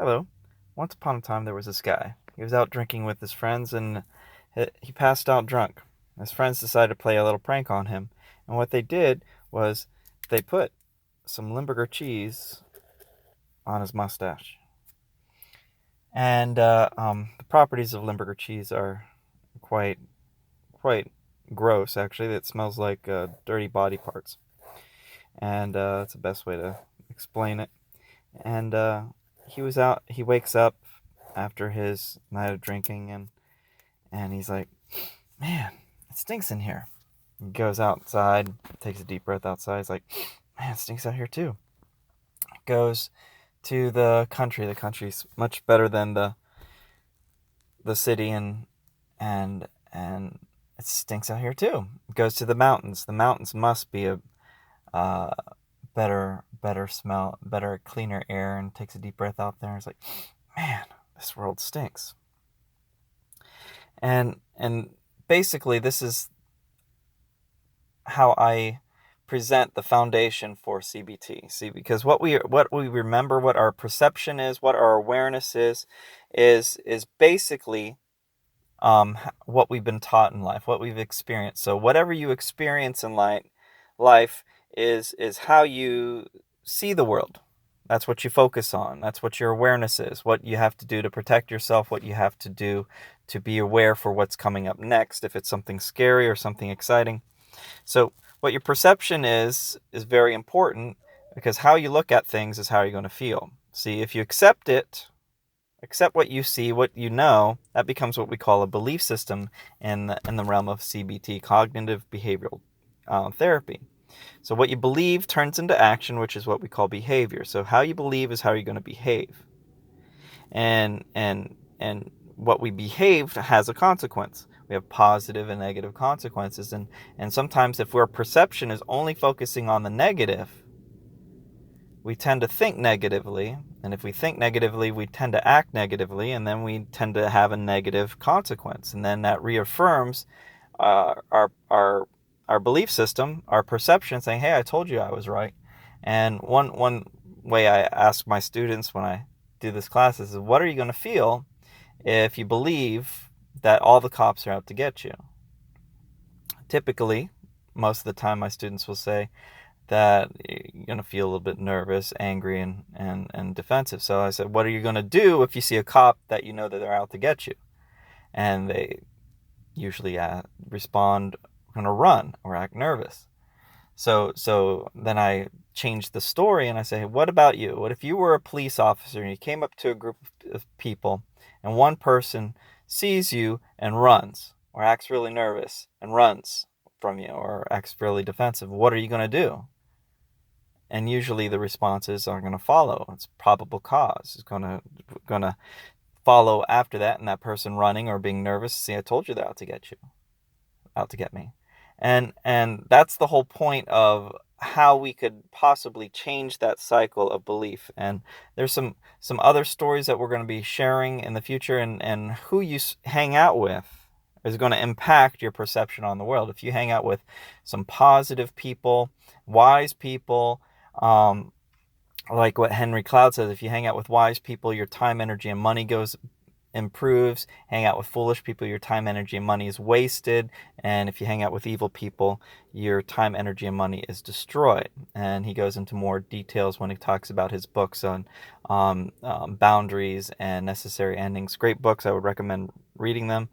Hello. Once upon a time, there was this guy. He was out drinking with his friends and he passed out drunk. His friends decided to play a little prank on him. And what they did was they put some Limburger cheese on his mustache. And the properties of Limburger cheese are quite, quite gross, actually. It smells like dirty body parts. And that's the best way to explain it. And he wakes up after his night of drinking and he's like, man, it stinks in here. He goes outside, takes a deep breath outside. He's like, man, it stinks out here too. Goes to the country. The country's much better than the city, and it stinks out here too. Goes to the mountains. The mountains must be a uh, better smell, better, cleaner air, and takes a deep breath out there. And he's like, man, this world stinks. And basically, this is how I present the foundation for CBT. See, because what we remember, what our perception is, what our awareness is basically what we've been taught in life, what we've experienced. So whatever you experience in life is how you see the world. That's what you focus on. That's what your awareness is. What you have to do to protect yourself, what you have to do to be aware for what's coming up next, if it's something scary or something exciting. So what your perception is very important, because how you look at things is how you're going to feel. See, if you accept what you see, what you know, that becomes what we call a belief system in the realm of CBT, cognitive behavioral therapy. So what you believe turns into action, which is what we call behavior. So how you believe is how you're going to behave. And what we behave has a consequence. We have positive and negative consequences. And sometimes if our perception is only focusing on the negative, we tend to think negatively. And if we think negatively, we tend to act negatively. And then we tend to have a negative consequence. And then that reaffirms our belief system, our perception, saying, hey, I told you I was right. And one way I ask my students when I do this class is, what are you going to feel if you believe that all the cops are out to get you? Typically, most of the time, my students will say that you're going to feel a little bit nervous, angry, and defensive. So I said, what are you going to do if you see a cop that you know that they're out to get you? And they usually respond, going to run or act nervous. So then I change the story and I say, what about you? What if you were a police officer and you came up to a group of people and one person sees you and runs, or acts really nervous and runs from you, or acts really defensive? What are you going to do? And usually the responses are going to follow. It's probable cause. It's going to follow after that, and that person running or being nervous, see, I told you they're out to get you, out to get me. And that's the whole point of how we could possibly change that cycle of belief. And there's some other stories that we're going to be sharing in the future, and who you hang out with is going to impact your perception on the world. If you hang out with some positive people, wise people, like what Henry Cloud says, if you hang out with wise people, your time, energy, and money improves. Hang out with foolish people, your time, energy, and money is wasted. And if you hang out with evil people, your time, energy, and money is destroyed. And he goes into more details when he talks about his books on boundaries and necessary endings. Great books. I would recommend reading them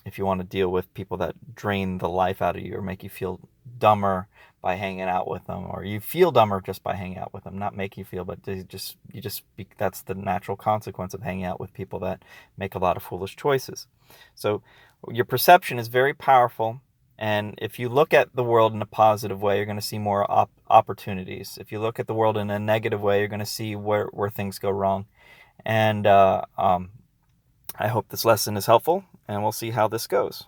if you want to deal with people that drain the life out of you or make you feel dumber by hanging out with them, or you feel dumber just by hanging out with them. Not make you feel, but that's the natural consequence of hanging out with people that make a lot of foolish choices. So your perception is very powerful, and if you look at the world in a positive way, you're going to see more opportunities. If you look at the world in a negative way, you're going to see where things go wrong. And I hope this lesson is helpful, and we'll see how this goes.